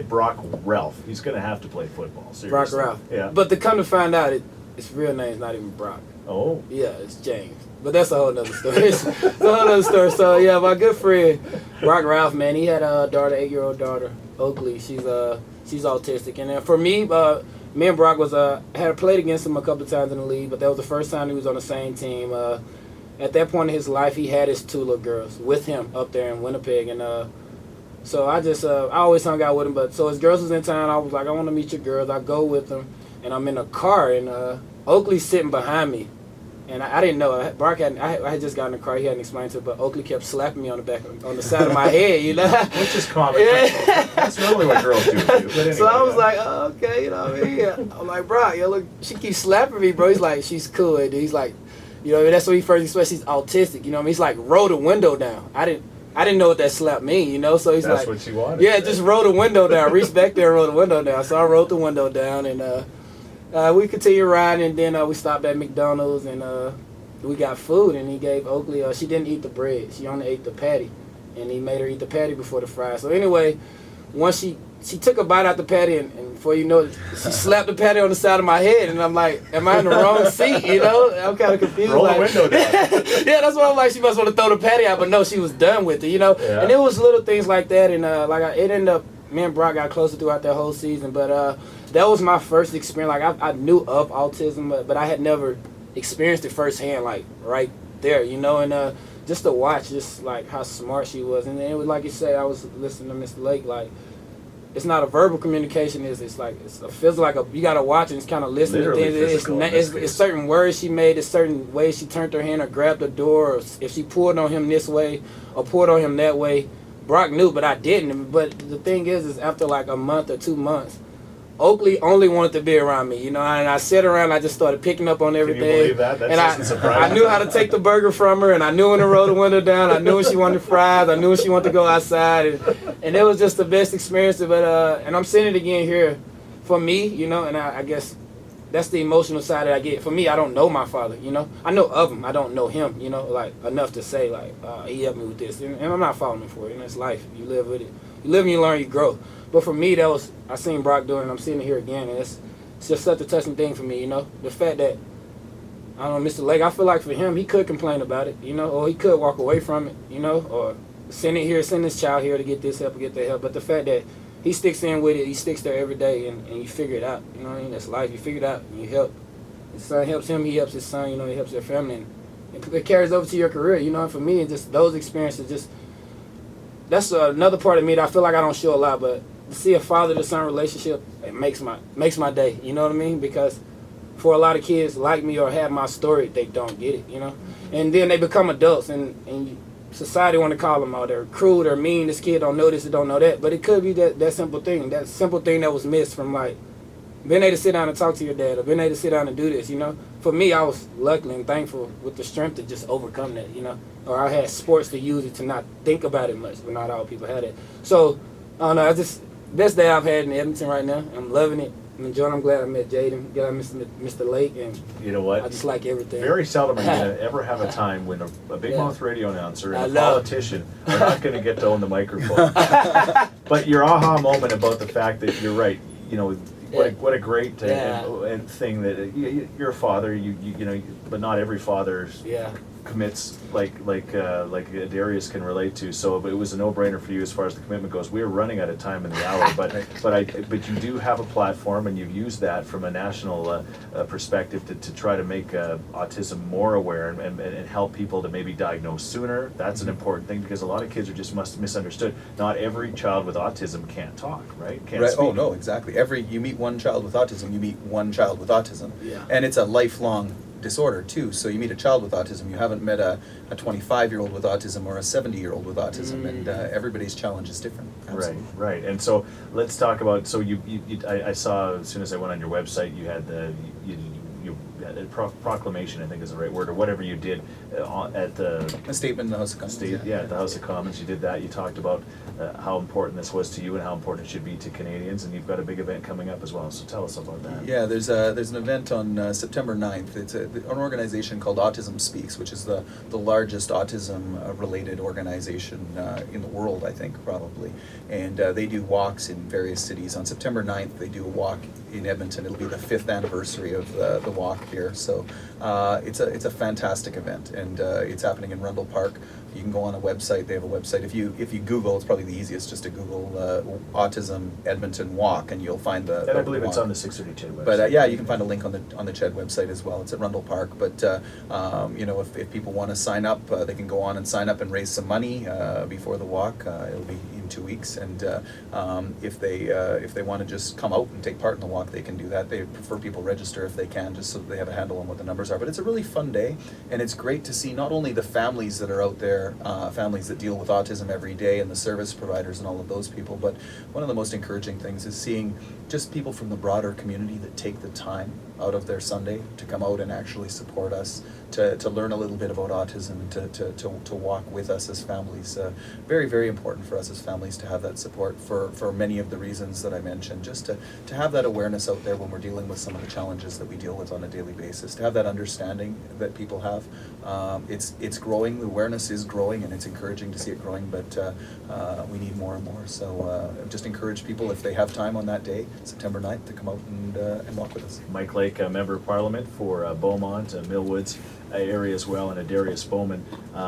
Brock Ralph. He's going to have to play football. Seriously. Brock Ralph. Yeah. But to come to find out, his real name's not even Brock. Oh. Yeah, it's James. But that's a whole nother story. It's a whole nother story. So, yeah, my good friend, Brock Ralph, man, he had a daughter, 8-year-old daughter, Oakley. She's autistic. And then for me, me and Brock had played against him a couple of times in the league, but that was the first time he was on the same team. At that point in his life, he had his 2 little girls with him up there in Winnipeg. And so I always hung out with him. But so his girls was in town. I was like, I want to meet your girls. I go with them. And I'm in a car, and Oakley's sitting behind me. And I didn't know. Brock I had just gotten in the car. He hadn't explained to it, but Oakley kept slapping me on the side of my head, you know. Which is common. Yeah. That's normally what girls do. Anyway, so I was like, oh, okay, you know what I mean? Yeah. I'm like, Brock, yo, look, she keeps slapping me, bro. He's like, she's cool. Dude. He's like, you know, that's what he first expressed. She's autistic, you know what I mean? He's like, roll the window down. I didn't know what that slap mean, you know. So he's that's like, what she wanted. Yeah, just roll the window down. Reach back there and roll the window down. So I rolled the window down, and we continued riding, and then we stopped at McDonald's, and we got food, and he gave Oakley, she didn't eat the bread. She only ate the patty, and he made her eat the patty before the fries. So anyway, once she took a bite out the patty, and before you know it, she slapped the patty on the side of my head, and I'm like, am I in the wrong seat, you know? I'm kind of confused. Roll like, the window down. Yeah, that's what I'm like, she must want to throw the patty out, but no, she was done with it, you know? Yeah. And it was little things like that, and it ended up, me and Brock got closer throughout that whole season, but that was my first experience. Like, I knew of autism, but I had never experienced it firsthand, like right there, you know, and just to watch just like how smart she was. And then it was like you say, I was listening to Mr. Lake, like it's not a verbal communication, it's a physical, like you gotta watch and it's kind of listening to things. It's certain words she made, it's certain ways she turned her hand or grabbed the door, or if she pulled on him this way or pulled on him that way. Brock knew, but I didn't. But the thing is after like a month or 2 months, Oakley only wanted to be around me, you know, and I sat around, I just started picking up on everything. Can you believe that? That doesn't surprise I knew how to take the burger from her, and I knew when to roll the window down, I knew when she wanted fries, I knew when she wanted to go outside, and it was just the best experience. But and I'm saying it again here, for me, you know, and I guess that's the emotional side that I get. For me, I don't know my father, you know. I know of him, I don't know him, you know, like enough to say, like, he helped me with this, and I'm not following him for it, you know, it's life. You live with it. You live and you learn, you grow. But for me, I seen Brock doing it, I'm seeing it here again, and it's just such a touching thing for me, you know. The fact that, I don't know, Mr. Lake, I feel like for him, he could complain about it, you know, or he could walk away from it, you know, or send his child here to get this help or get that help. But the fact that he sticks in with it, he sticks there every day, and you figure it out, you know what I mean? That's life. You figure it out, and you help. His son helps him, he helps his son, you know, he helps their family, and it carries over to your career, you know. And for me, and just those experiences, that's another part of me that I feel like I don't show a lot, but to see a father-to-son relationship, it makes my day, you know what I mean? Because for a lot of kids like me or have my story, they don't get it, you know? And then they become adults, and society want to call them out. They're cruel, they're mean, this kid don't know this, they don't know that. But it could be that simple thing that was missed from, like, being able to sit down and talk to your dad, or being able to sit down and do this, you know? For me, I was lucky and thankful with the strength to just overcome that, you know? Or I had sports to use it to not think about it much, but not all people had it. So, I don't know, best day I've had in Edmonton right now. I'm loving it. I'm enjoying it. I'm glad I met Jaden, glad I met Mr. Lake, and you know what? I just like everything. Very seldom are you going to ever have a time when a big mouth radio announcer and a politician are not going to get to own the microphone. But your aha moment about the fact that you're right, you know, what a great and thing that you're a father, you know, but not every father commits like Adarius can relate to. So, but it was a no-brainer for you as far as the commitment goes. We are running out of time in the hour, but you do have a platform, and you've used that from a national perspective to try to make autism more aware and help people to maybe diagnose sooner. That's an important thing, because a lot of kids are just misunderstood. Not every child with autism can't talk, right? Can't speak. Oh no, exactly. You meet one child with autism, you meet one child with autism, and it's a lifelong disorder too. So you meet a child with autism, you haven't met a 25-year-old with autism or a 70-year-old with autism, and everybody's challenge is different. Absolutely. Right. And so let's talk about. So I saw as soon as I went on your website, you had you had a proclamation, I think is the right word, or whatever you did at the a statement in the House of Commons. At the House of Commons. You did that. You talked about how important this was to you and how important it should be to Canadians, and you've got a big event coming up as well. So tell us about that. Yeah, there's an event on September 9th. It's an organization called Autism Speaks, which is the largest autism-related organization in the world, I think, probably. And they do walks in various cities. On September 9th, they do a walk in Edmonton. It'll be the 5th anniversary of the walk here. So it's a fantastic event, and it's happening in Rundle Park. You can go on a website. They have a website. If you Google, it's probably the easiest just to Google Autism Edmonton Walk, and you'll find the. And I believe walk. it's on the 630 website. But yeah, you can find a link on the CHED website as well. It's at Rundle Park. But you know, if people want to sign up, they can go on and sign up and raise some money before the walk. It'll be in 2 weeks, and if they want to just come out and take part in the walk, they can do that. They prefer people register if they can, just so they have a handle on what the numbers are. But it's a really fun day, and it's great to see not only the families that are out there, families that deal with autism every day, and the service providers and all of those people, but one of the most encouraging things is seeing just people from the broader community that take the time out of their Sunday to come out and actually support us, to learn a little bit about autism, and to walk with us as families. Very, very important for us as families to have that support for many of the reasons that I mentioned, just to have that awareness out there when we're dealing with some of the challenges that we deal with on a daily basis, to have that understanding that people have. It's growing, the awareness is growing, and it's encouraging to see it growing, but we need more and more. So just encourage people, if they have time on that day, September 9th, to come out and walk with us. Mike Lake, Member of Parliament for Beaumont, Millwoods area as well, and Adarius Bowman.